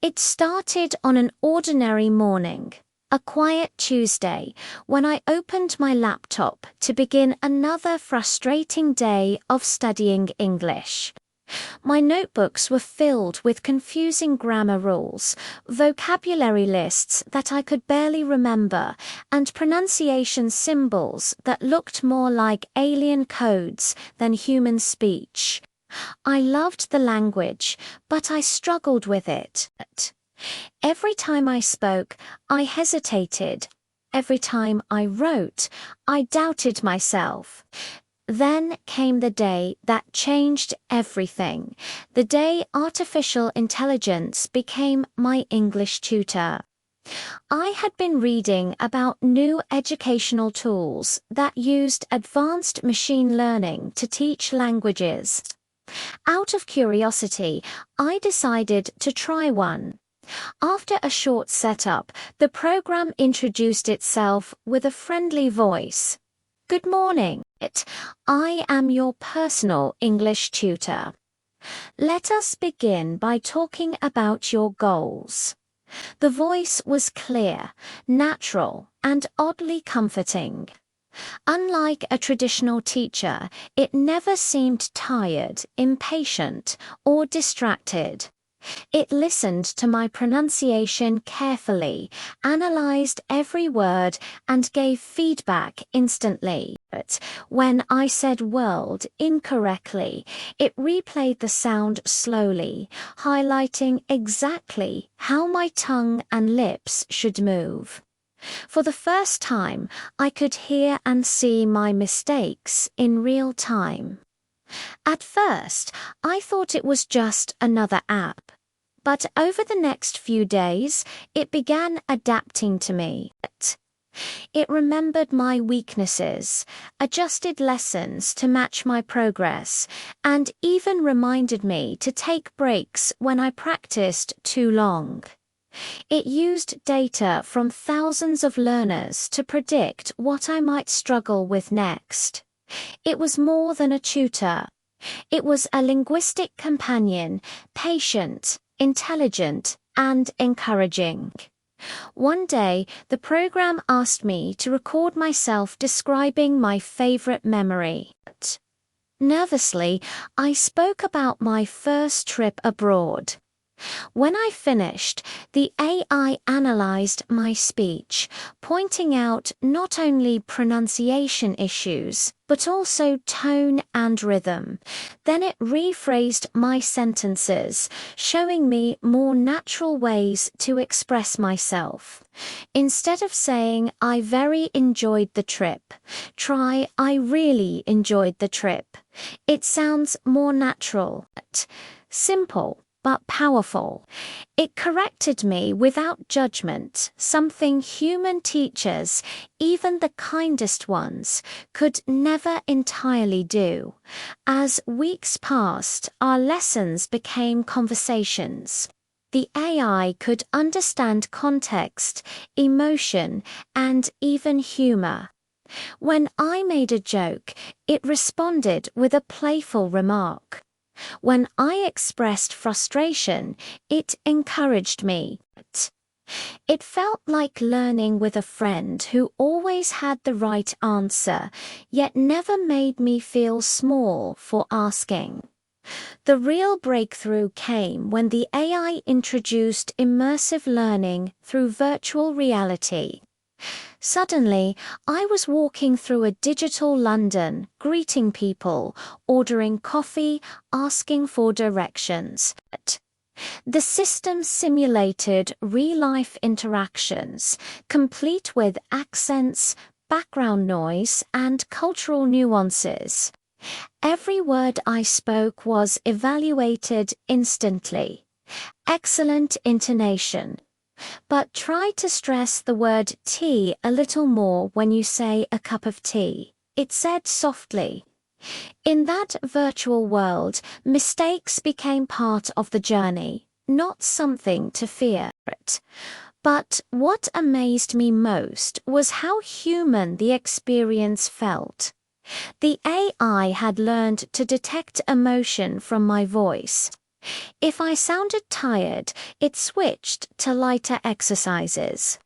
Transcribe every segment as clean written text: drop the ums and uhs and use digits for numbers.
It started on an ordinary morning, a quiet Tuesday, when I opened my laptop to begin another frustrating day of studying English. My notebooks were filled with confusing grammar rules, vocabulary lists that I could barely remember, and pronunciation symbols that looked more like alien codes than human speech. I loved the language, but I struggled with it. Every time I spoke, I hesitated. Every time I wrote, I doubted myself. Then came the day that changed everything, the day artificial intelligence became my English tutor. I had been reading about new educational tools that used advanced machine learning to teach languages. Out of curiosity, I decided to try one. After a short setup, the program introduced itself with a friendly voice. "Good morning. I am your personal English tutor. Let us begin by talking about your goals." The voice was clear, natural, and oddly comforting. Unlike a traditional teacher, it never seemed tired, impatient, or distracted. It listened to my pronunciation carefully, analyzed every word, and gave feedback instantly. But when I said "world" incorrectly, it replayed the sound slowly, highlighting exactly how my tongue and lips should move. For the first time, I could hear and see my mistakes in real time. At first, I thought it was just another app. But over the next few days, it began adapting to me. It remembered my weaknesses, adjusted lessons to match my progress, and even reminded me to take breaks when I practiced too long. It used data from thousands of learners to predict what I might struggle with next. It was more than a tutor. It was a linguistic companion, patient, intelligent, and encouraging. One day, the program asked me to record myself describing my favorite memory. Nervously, I spoke about my first trip abroad. When I finished, the AI analyzed my speech, pointing out not only pronunciation issues, but also tone and rhythm. Then it rephrased my sentences, showing me more natural ways to express myself. Instead of saying, "I very enjoyed the trip," try, "I really enjoyed the trip." It sounds more natural. Simple, but powerful. It corrected me without judgment, something human teachers, even the kindest ones, could never entirely do. As weeks passed, our lessons became conversations. The AI could understand context, emotion, and even humor. When I made a joke, it responded with a playful remark. When I expressed frustration, it encouraged me. It felt like learning with a friend who always had the right answer, yet never made me feel small for asking. The real breakthrough came when the AI introduced immersive learning through virtual reality. Suddenly, I was walking through a digital London, greeting people, ordering coffee, asking for directions. The system simulated real-life interactions, complete with accents, background noise, and cultural nuances. Every word I spoke was evaluated instantly. Excellent intonation. But try to stress the word tea a little more when you say "a cup of tea," it said softly. In that virtual world, mistakes became part of the journey, not something to fear. But what amazed me most was how human the experience felt. The AI had learned to detect emotion from my voice. If I sounded tired, it switched to lighter exercises.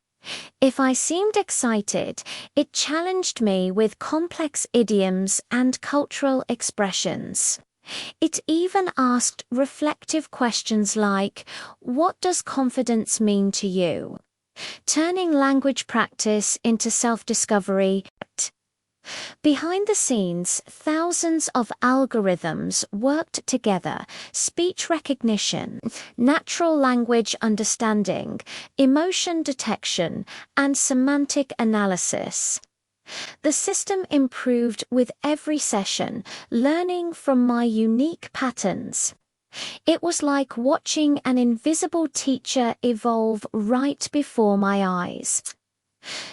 If I seemed excited, it challenged me with complex idioms and cultural expressions. It even asked reflective questions like, "What does confidence mean to you?" Turning language practice into self-discovery. Behind the scenes, thousands of algorithms worked together: speech recognition, natural language understanding, emotion detection, and semantic analysis. The system improved with every session, learning from my unique patterns. It was like watching an invisible teacher evolve right before my eyes.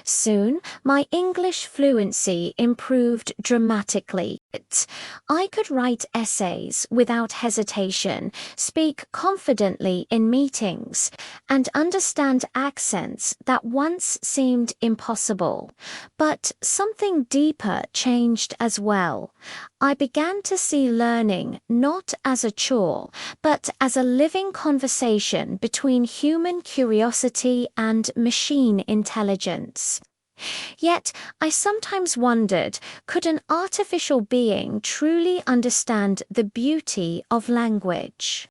Soon, my English fluency improved dramatically. I could write essays without hesitation, speak confidently in meetings, and understand accents that once seemed impossible. But something deeper changed as well. I began to see learning not as a chore, but as a living conversation between human curiosity and machine intelligence. Yet, I sometimes wondered, could an artificial being truly understand the beauty of language?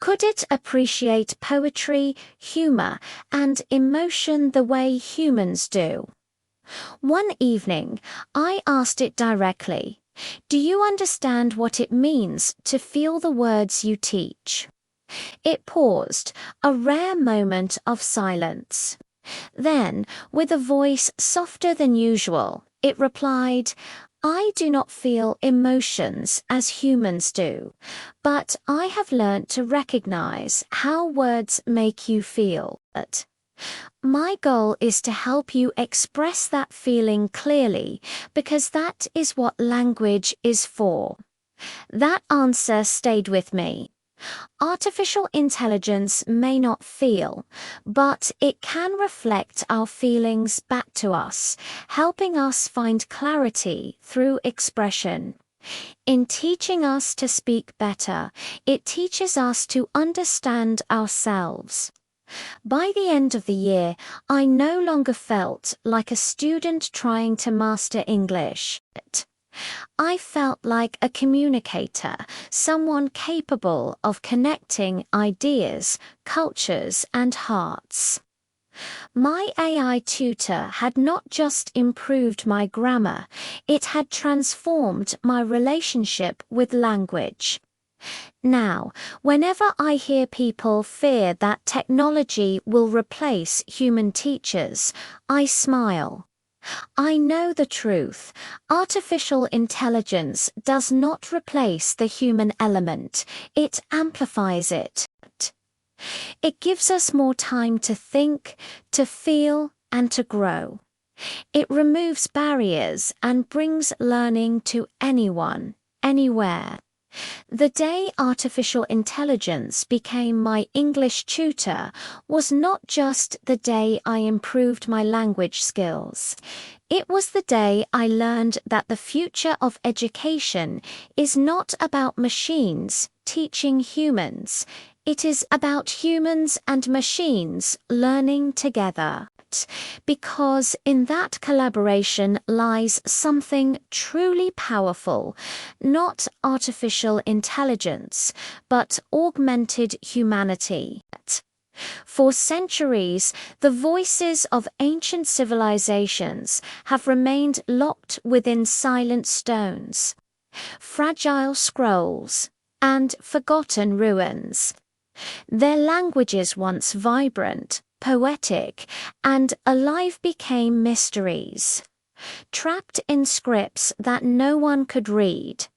Could it appreciate poetry, humor, and emotion the way humans do? One evening, I asked it directly, "Do you understand what it means to feel the words you teach?" It paused, a rare moment of silence. Then, with a voice softer than usual, it replied, "I do not feel emotions as humans do, but I have learned to recognize how words make you feel. My goal is to help you express that feeling clearly, because that is what language is for." That answer stayed with me. Artificial intelligence may not feel, but it can reflect our feelings back to us, helping us find clarity through expression. In teaching us to speak better, it teaches us to understand ourselves. By the end of the year, I no longer felt like a student trying to master English. I felt like a communicator, someone capable of connecting ideas, cultures, and hearts. My AI tutor had not just improved my grammar, it had transformed my relationship with language. Now, whenever I hear people fear that technology will replace human teachers, I smile. I know the truth. Artificial intelligence does not replace the human element, it amplifies it. It gives us more time to think, to feel, and to grow. It removes barriers and brings learning to anyone, anywhere. The day artificial intelligence became my English tutor was not just the day I improved my language skills. It was the day I learned that the future of education is not about machines teaching humans. It is about humans and machines learning together. Because in that collaboration lies something truly powerful, not artificial intelligence, but augmented humanity. For centuries, the voices of ancient civilizations have remained locked within silent stones, fragile scrolls, and forgotten ruins. Their languages once vibrant, poetic, and alive became mysteries. Trapped in scripts that no one could read,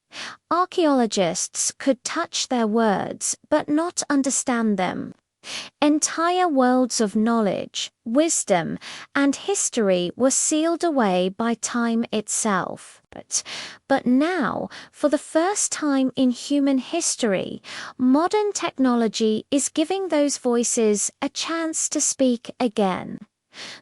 archaeologists could touch their words but not understand them. Entire worlds of knowledge, wisdom, and history were sealed away by time itself. But now, for the first time in human history, modern technology is giving those voices a chance to speak again.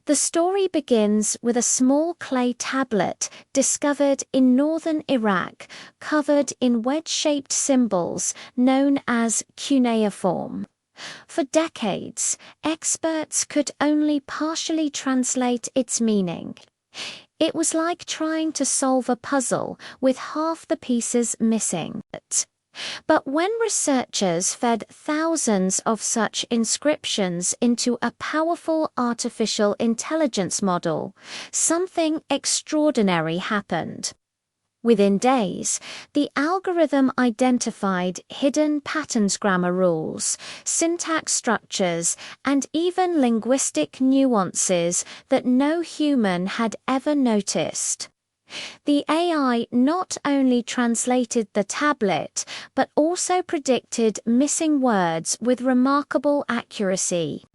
The story begins with a small clay tablet discovered in northern Iraq, covered in wedge-shaped symbols known as cuneiform. For decades, experts could only partially translate its meaning. It was like trying to solve a puzzle with half the pieces missing. But when researchers fed thousands of such inscriptions into a powerful artificial intelligence model, something extraordinary happened. Within days, the algorithm identified hidden patterns, grammar rules, syntax structures, and even linguistic nuances that no human had ever noticed. The AI not only translated the tablet, but also predicted missing words with remarkable accuracy.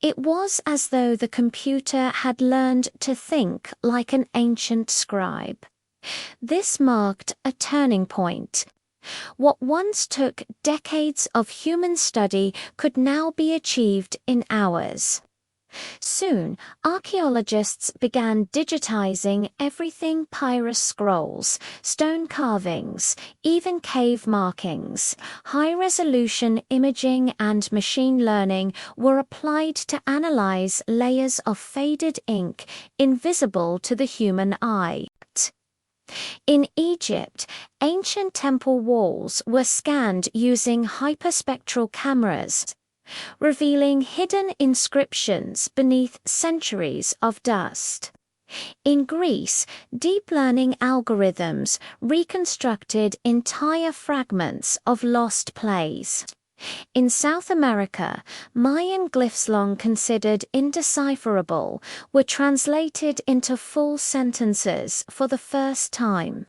It was as though the computer had learned to think like an ancient scribe. This marked a turning point. What once took decades of human study could now be achieved in hours. Soon, archaeologists began digitizing everything: papyrus scrolls, stone carvings, even cave markings. High-resolution imaging and machine learning were applied to analyze layers of faded ink invisible to the human eye. In Egypt, ancient temple walls were scanned using hyperspectral cameras, revealing hidden inscriptions beneath centuries of dust. In Greece, deep learning algorithms reconstructed entire fragments of lost plays. In South America, Mayan glyphs long considered indecipherable were translated into full sentences for the first time.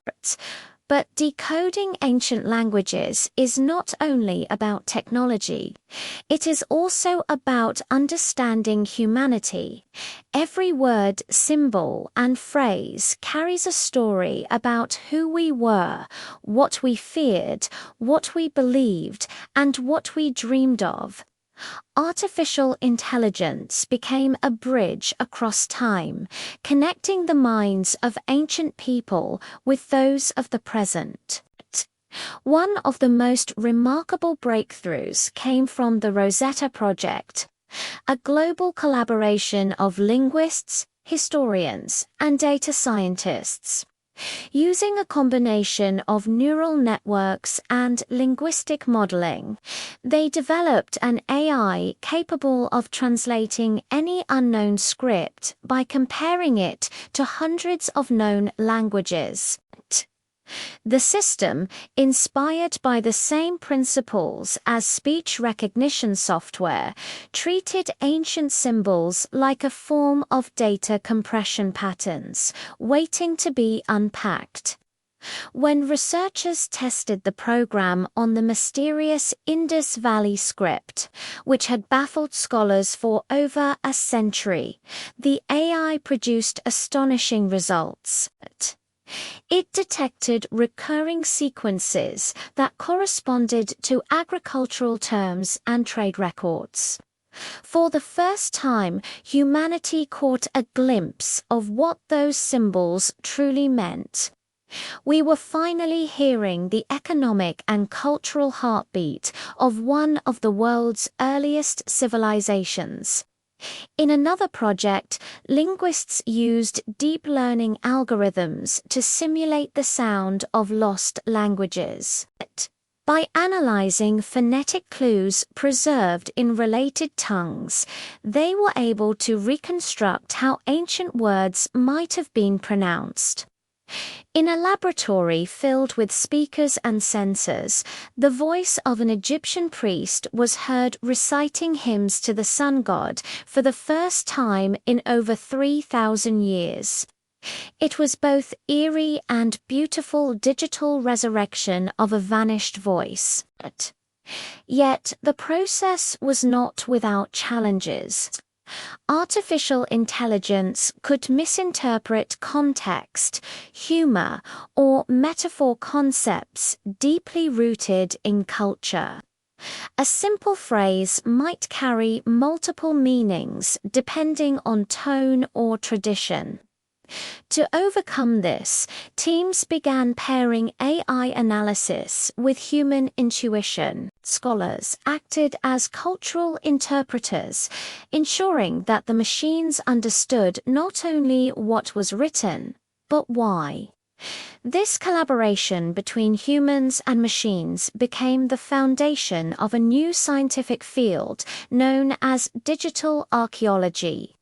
But decoding ancient languages is not only about technology, it is also about understanding humanity. Every word, symbol, and phrase carries a story about who we were, what we feared, what we believed, and what we dreamed of. Artificial intelligence became a bridge across time, connecting the minds of ancient people with those of the present. One of the most remarkable breakthroughs came from the Rosetta Project, a global collaboration of linguists, historians, and data scientists. Using a combination of neural networks and linguistic modeling, they developed an AI capable of translating any unknown script by comparing it to hundreds of known languages. The system, inspired by the same principles as speech recognition software, treated ancient symbols like a form of data compression patterns, waiting to be unpacked. When researchers tested the program on the mysterious Indus Valley script, which had baffled scholars for over a century, the AI produced astonishing results. It detected recurring sequences that corresponded to agricultural terms and trade records. For the first time, humanity caught a glimpse of what those symbols truly meant. We were finally hearing the economic and cultural heartbeat of one of the world's earliest civilizations. In another project, linguists used deep learning algorithms to simulate the sound of lost languages. By analyzing phonetic clues preserved in related tongues, they were able to reconstruct how ancient words might have been pronounced. In a laboratory filled with speakers and sensors, the voice of an Egyptian priest was heard reciting hymns to the sun god for the first time in over 3,000 years. It was both eerie and beautiful digital resurrection of a vanished voice. Yet the process was not without challenges. Artificial intelligence could misinterpret context, humor, or metaphor concepts deeply rooted in culture. A simple phrase might carry multiple meanings depending on tone or tradition. To overcome this, teams began pairing AI analysis with human intuition. Scholars acted as cultural interpreters, ensuring that the machines understood not only what was written, but why. This collaboration between humans and machines became the foundation of a new scientific field known as digital archaeology.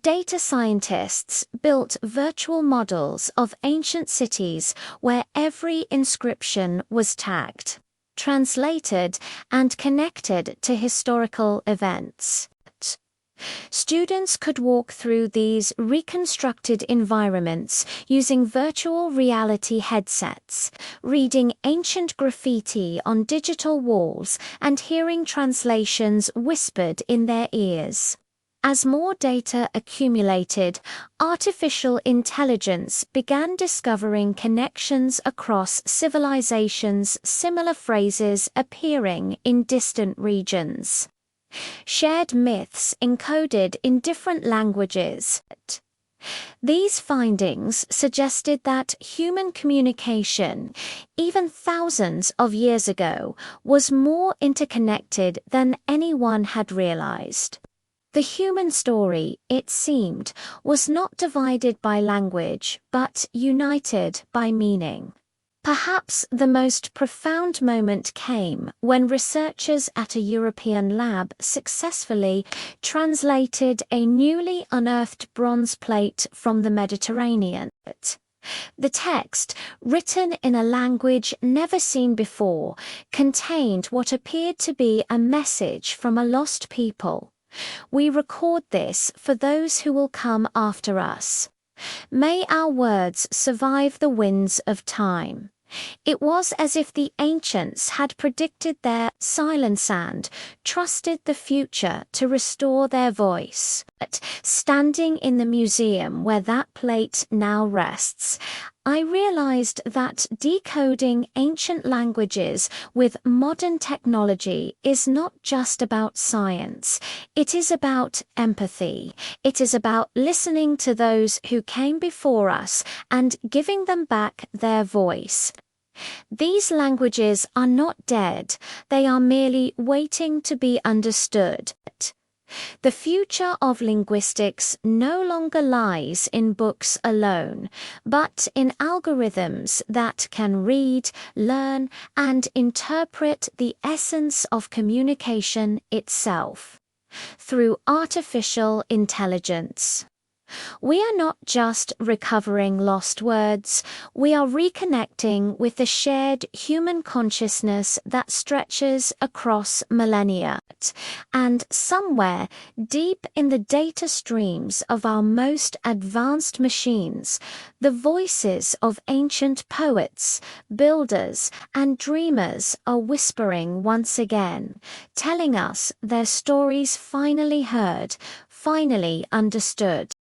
Data scientists built virtual models of ancient cities where every inscription was tagged, translated, and connected to historical events. Students could walk through these reconstructed environments using virtual reality headsets, reading ancient graffiti on digital walls, and hearing translations whispered in their ears. As more data accumulated, artificial intelligence began discovering connections across civilizations, similar phrases appearing in distant regions. Shared myths encoded in different languages. These findings suggested that human communication, even thousands of years ago, was more interconnected than anyone had realized. The human story, it seemed, was not divided by language, but united by meaning. Perhaps the most profound moment came when researchers at a European lab successfully translated a newly unearthed bronze plate from the Mediterranean. The text, written in a language never seen before, contained what appeared to be a message from a lost people. We record this for those who will come after us. May our words survive the winds of time. It was as if the ancients had predicted their silent sand, trusted the future to restore their voice. But standing in the museum where that plate now rests, I realized that decoding ancient languages with modern technology is not just about science. It is about empathy. It is about listening to those who came before us and giving them back their voice. These languages are not dead, they are merely waiting to be understood. The future of linguistics no longer lies in books alone, but in algorithms that can read, learn, and interpret the essence of communication itself through artificial intelligence. We are not just recovering lost words, we are reconnecting with the shared human consciousness that stretches across millennia. And somewhere deep in the data streams of our most advanced machines, the voices of ancient poets, builders, and dreamers are whispering once again, telling us their stories finally heard, finally understood.